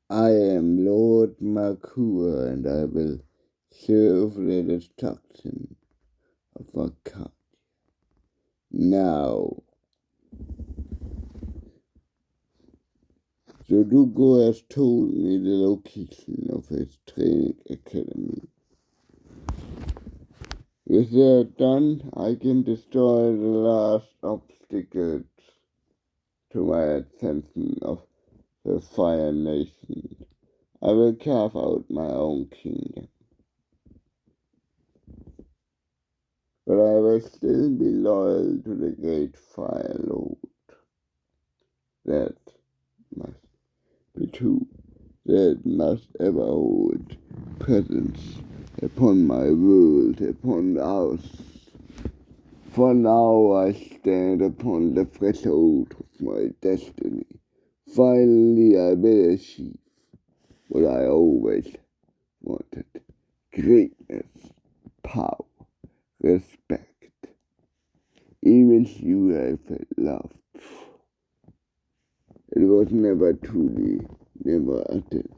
I am Lord Mercure, and I will serve the destruction of Arcadia. Now, Sudoku has told me the location of his training academy. With that done, I can destroy the last obstacles to my ascension of the Fire Nation. I will carve out my own kingdom. But I will still be loyal to the great Fire Lord. That must be true. That must ever hold presence upon my world, upon us. For now I stand upon the threshold of my destiny. Finally I will achieve what I always wanted. Greatness, power, respect. Even you I felt love. It was never truly, never utterly,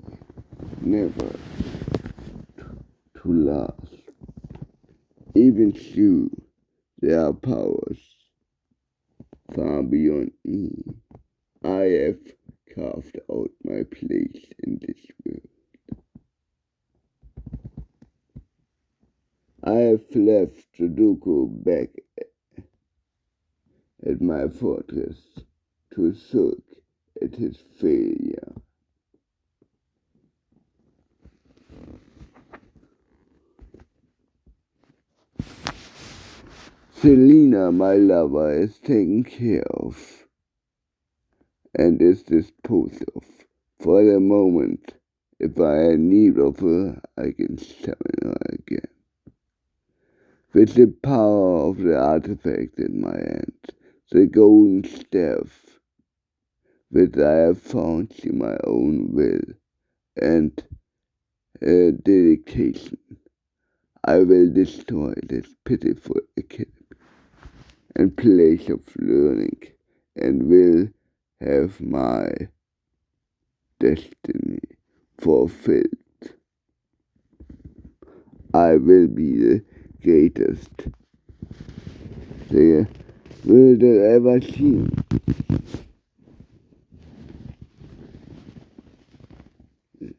never to last. Even you, there are powers far beyond me. I have carved out my place in this world. I have left Sudoku back at my fortress to sulk at his failure. Selena, my lover, is taken care of and is disposed of. For the moment, if I have need of her, I can summon her again. With the power of the artifact in my hand, the golden staff, which I have found through my own will and dedication, I will destroy this pitiful academy and place of learning, and will have my destiny fulfilled. I will be the greatest the world has ever seen.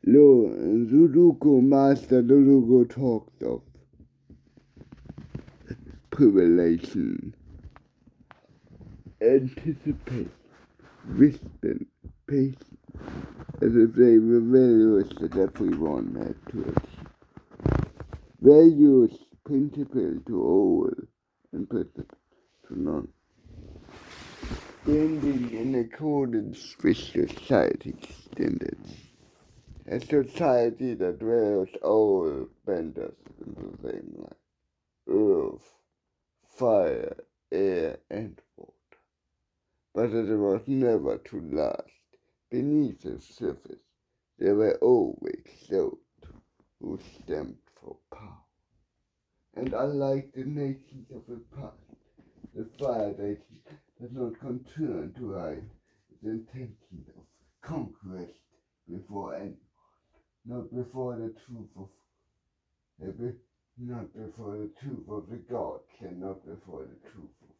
Sudoku Master Sudoku talks of preparation, anticipation, wisdom, patience, as if they were values that everyone had to achieve. Values principle to all and principle to none. Standing in accordance with society's standards. A society that values all benders in the same light. Earth, fire, air, and water. But it was never to last. Beneath the surface, there were always those who stamped for power. And unlike the nations of the past, the Fire Nation does not concern to hide the intention of conquest before anyone, not before the truth of not before the truth of the gods, and not before the truth of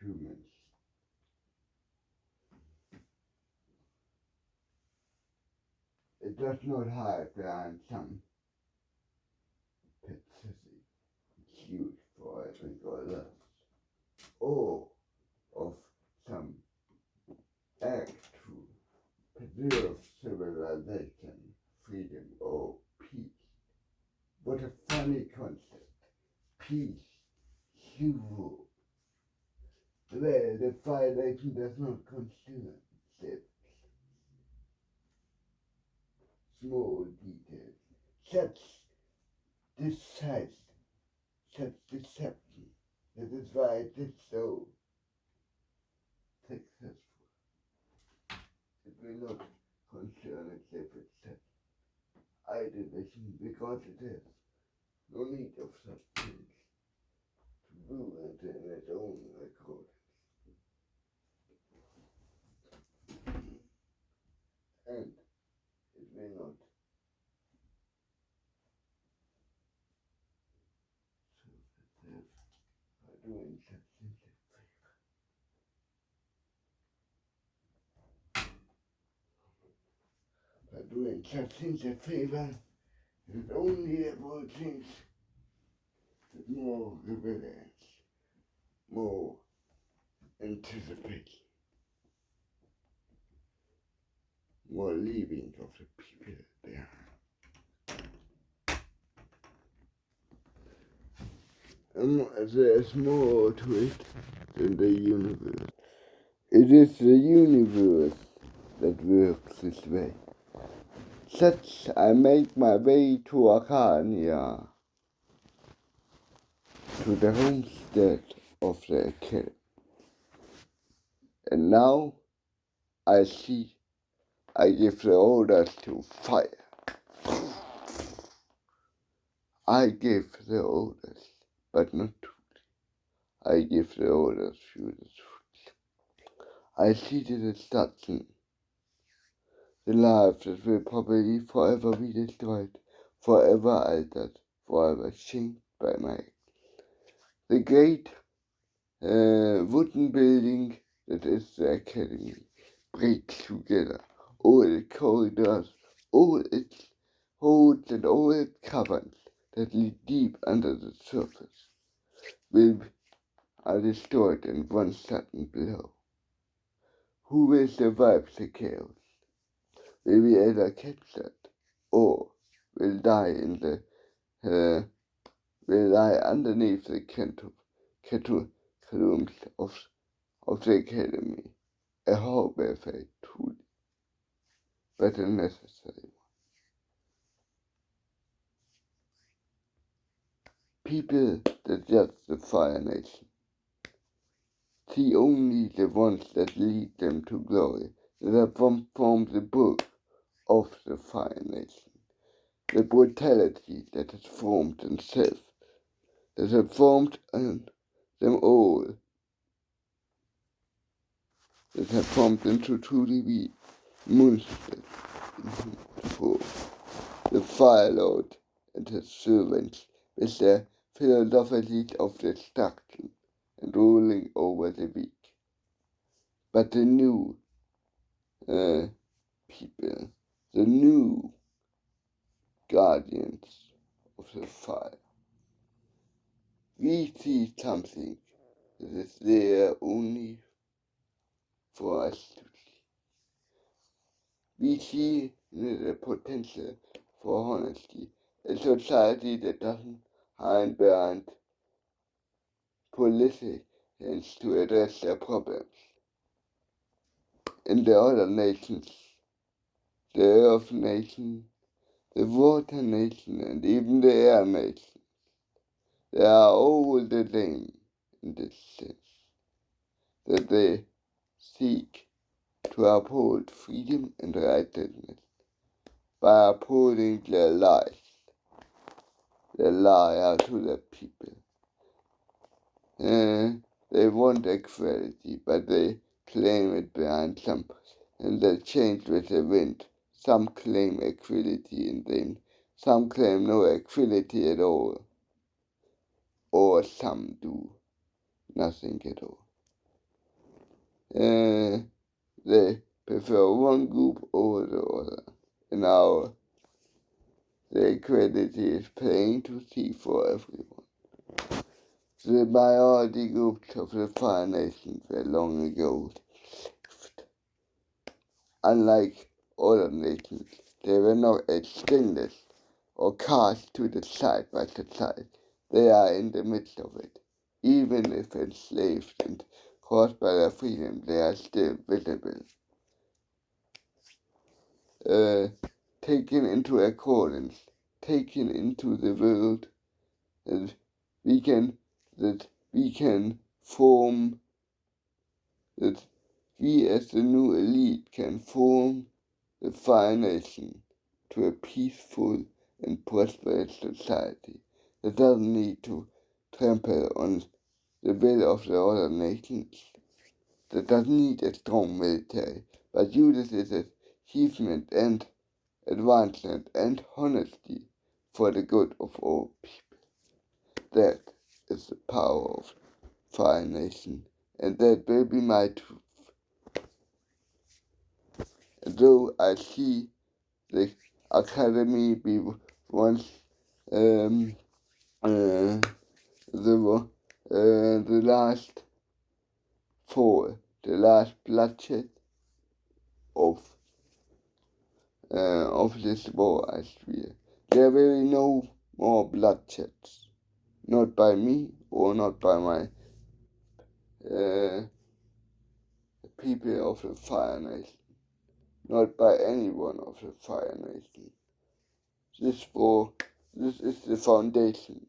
humans. It does not hide behind some pathetic excuse for having others, or of some act to preserve civilization, freedom, or peace. What a funny concept. Peace, hero. Well, the Fire Nation does not concern itself. Small details. Such decisive, such deception. That is why it is so successful. It will not concern itself with such idealism because it has no need of such things to do it in its own accord. And doing such things a favor, it only ever things with more resilience, more anticipation, more leaving of the people behind. There's more to it than the universe. It is the universe that works this way. Such I make my way to Arcania, to the homestead of the Academy. And now I see I give the orders to fire. I give the orders, but not truly. I give the orders through the truth. I see the destruction, the lives that will probably forever be destroyed, forever altered, forever changed by my. The great wooden building that is the Academy breaks together. All its corridors, all its holds and all its caverns that lead deep under the surface are destroyed in one sudden blow. Who will survive the chaos? Will we either catch that, or will die in the will lie underneath the catacombs of the Academy? A horrible fate, truly, but a necessary one. People that judge the Fire Nation see only the ones that lead them to glory, that have formed the book of the Fire Nation, the brutality that has formed themselves, that have formed them all, that have formed them to truly be monsters in human form. The Fire Lord and his servants with their philosophies of destruction and ruling over the weak. But the new people, the new guardians of the fire, we see something that is there only for us to see. We see the potential for honesty, a society that doesn't hide behind politics to address their problems. In the other nations, the Earth Nation, the Water Nation, and even the Air Nation, they are all the same in this sense, that they seek to uphold freedom and righteousness by upholding their lies. They lie to the people. They want equality, but they claim it behind some, and they change with the wind. Some claim equality and then some claim no equality at all, or some do nothing at all. They prefer one group over the other. And now the equality is plain to see for everyone. The minority groups of the Fire Nations were long ago saved. Unlike other nations, they were not extinguished or cast to the side by society. They are in the midst of it. Even if enslaved and caused by their freedom, they are still visible. Taken into accordance, taken into the world, that we can form, that we as the new elite can form the Fire Nation to a peaceful and prosperous society that doesn't need to trample on the will of the other nations, that doesn't need a strong military, but uses its achievement and advancement and honesty for the good of all people. That is the power of Fire Nation, and that will be my truth. And though I see the academy be once um, uh, the last fall, the last bloodshed of this war, I swear. There will be no more bloodsheds, not by me or not by my people of the Fire Nation, not by anyone of the Fire Nation. This is the foundation.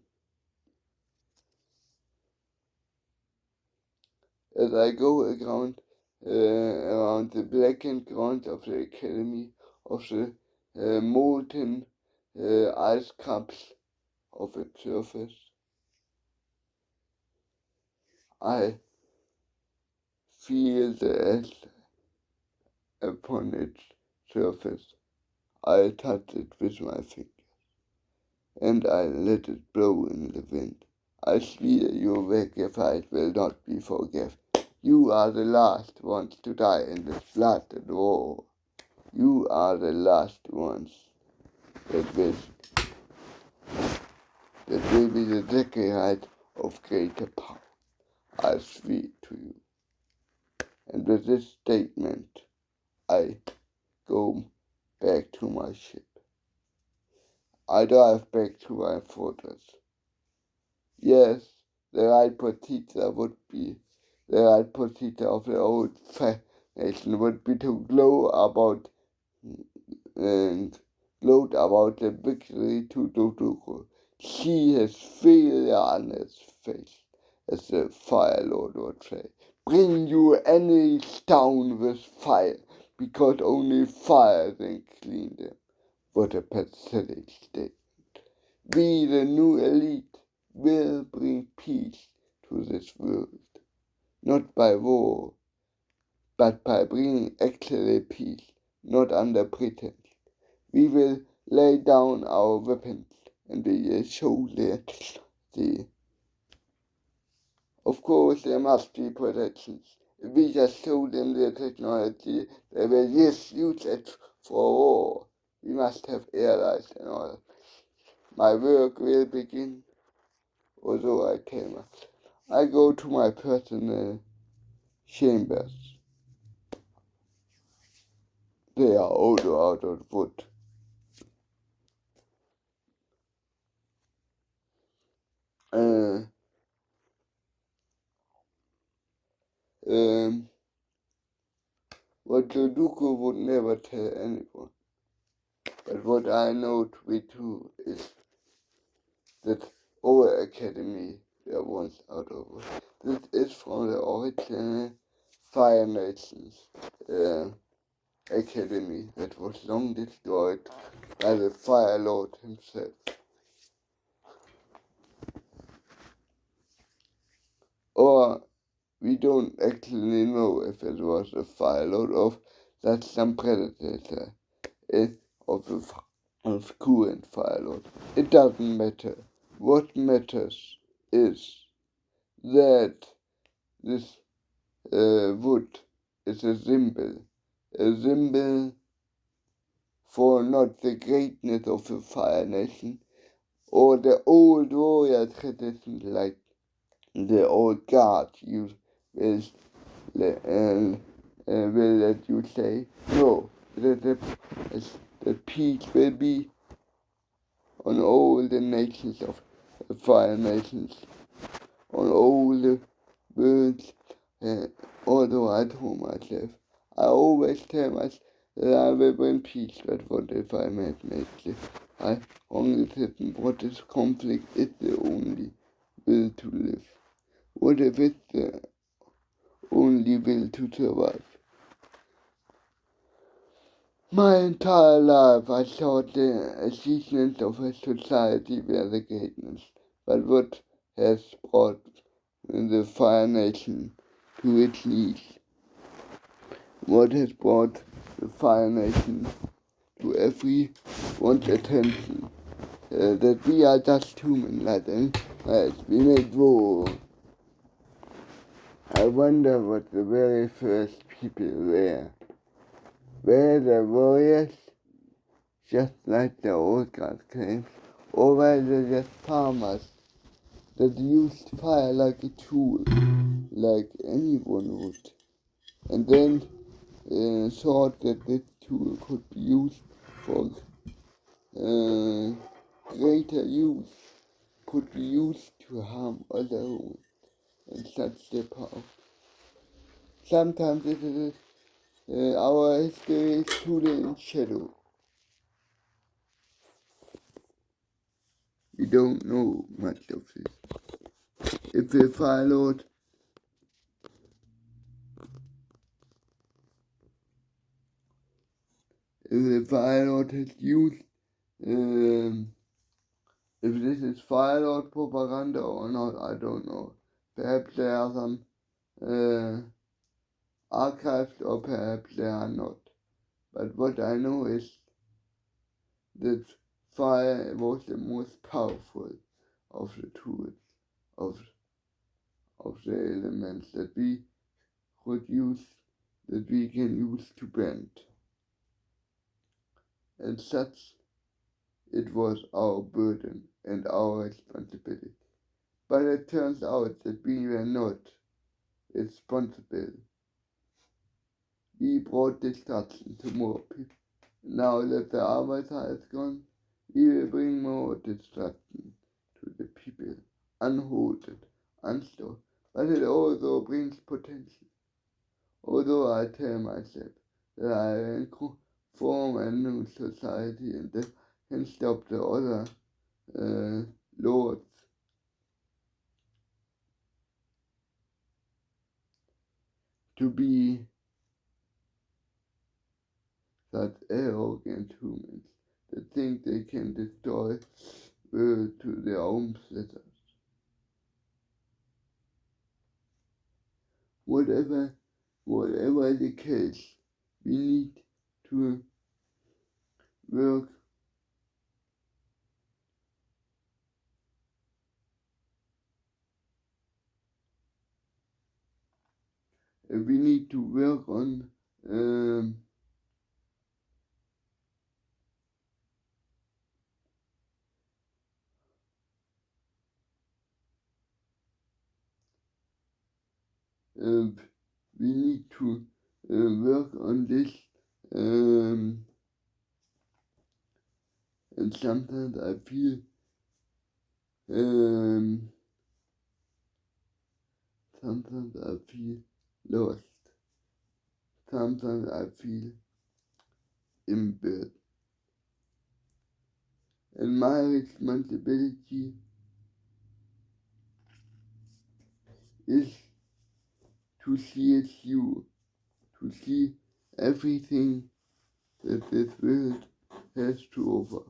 As I go around the blackened ground of the Academy, of the molten ice caps of its surface, I feel the ash upon its surface. I touch it with my fingers, and I let it blow in the wind. I swear your sacrifice will not be forgiven. You are the last ones to die in this blooded war. You are the last ones that will be the decade of greater power. I swear to you. And with this statement, I go back to my ship. I drive back to my fortress. Yes, the right potato would be, the right potato of the old nation would be to gloat about the victory to Dodoku. See his failure on his face, as the Fire Lord would say. Bring you any stone with fire, because only fire can clean them. What a pathetic state. We, the new elite, will bring peace to this world, not by war, but by bringing actual peace, not under pretense. We will lay down our weapons and we will show the. Of course, there must be protections. If we just show them the technology, they will just use it for war. We must have allies and all. My work will begin, although I came. I go to my personal chambers. They are all out of wood. What Joduko would never tell anyone. But what I know to be true is that our academy there once out of wood. This is from the original Fire Nations academy that was long destroyed by the Fire Lord himself. Or we don't actually know if it was a Fire Lord or that's some predator of current Fire Lord. It doesn't matter. What matters is that this wood is a symbol for not the greatness of the Fire Nation or the old warrior tradition like the old guard will let you say. No, the peace will be on all the nations of the Fire Nations, on all the worlds, although I told myself, I always tell myself that I will bring peace, but what if I make it? I only said what is conflict is the only will to live. What if it's the only will to survive? My entire life I thought the achievements of a society were the greatness, but what has brought the Fire Nation to its knees? What has brought the Fire Nation to everyone's attention? That we are just human, like we made war. I wonder what the very first people were. Were the warriors just like the old God claims, or whether just farmers that used fire like a tool, like anyone would, and then thought that this tool could be used for greater use, could be used to harm other humans, and such the power. Sometimes it is our history is truly in shadow. We don't know much of this. If the Fire Lord has used, if this is Fire Lord propaganda or not, I don't know. Perhaps there are some archived, or perhaps there are not. But what I know is that fire was the most powerful of the tools, of the elements that we could use, that we can use to bend. And such it was our burden and our responsibility. But it turns out that we were not responsible. We brought destruction to more people. Now that the Avatar is gone, we will bring more destruction to the people, unhalted, unstopped. But it also brings potential. Although I tell myself that I will form a new society and that can stop the other lords. To be such arrogant humans that think they can destroy world to their own pleasure. Whatever the case, we need to work on we need to work on this, and sometimes I feel lost. Sometimes I feel embarrassed. And my responsibility is to see it through, to see everything that this world has to offer.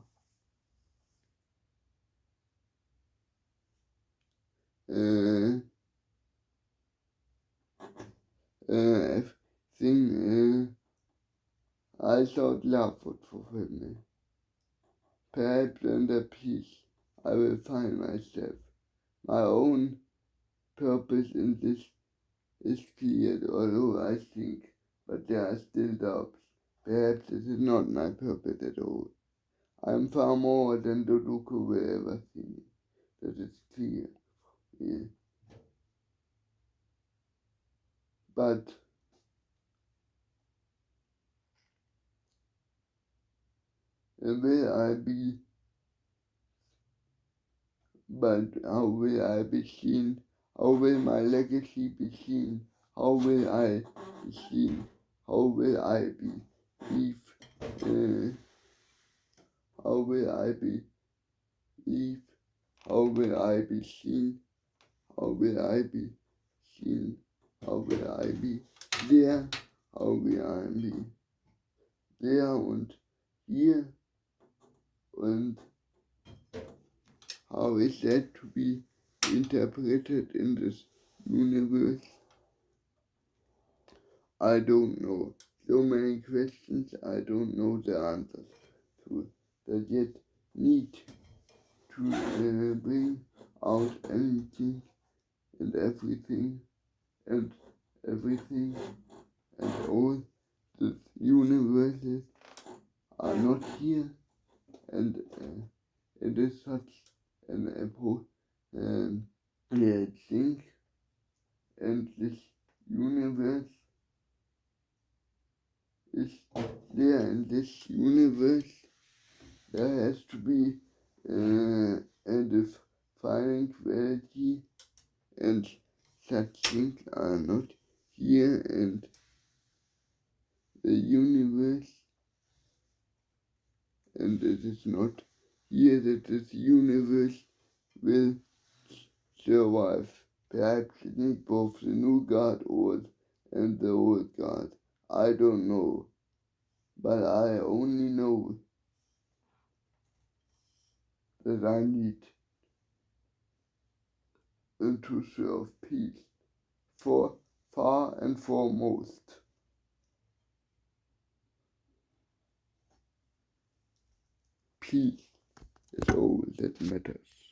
Everything I thought love would fulfill me. Perhaps under peace I will find myself. My own purpose in this is clear, although I think, but there are still doubts. Perhaps it is not my purpose at all. I am far more than Doduko will ever see me. That is clear. Yeah. But will I be? But how will I be seen? How will my legacy be seen? How will I be seen? How will I be believed? How will I be believed? How will I be seen? How will I be seen? How will I be there? How will I be there und hier? Und how is that to be interpreted in this universe? I don't know. So many questions I don't know the answers to, that yet need to bring out anything and everything and all the universes are not here and it is such an important thing, and this universe is there. In this universe, there has to be a defining quality, and such things are not here, and the universe, and it is not here that this universe will survive. Perhaps it needs both the new God and the old God. I don't know, but I only know that I need to serve peace for far and foremost. Peace is all that matters.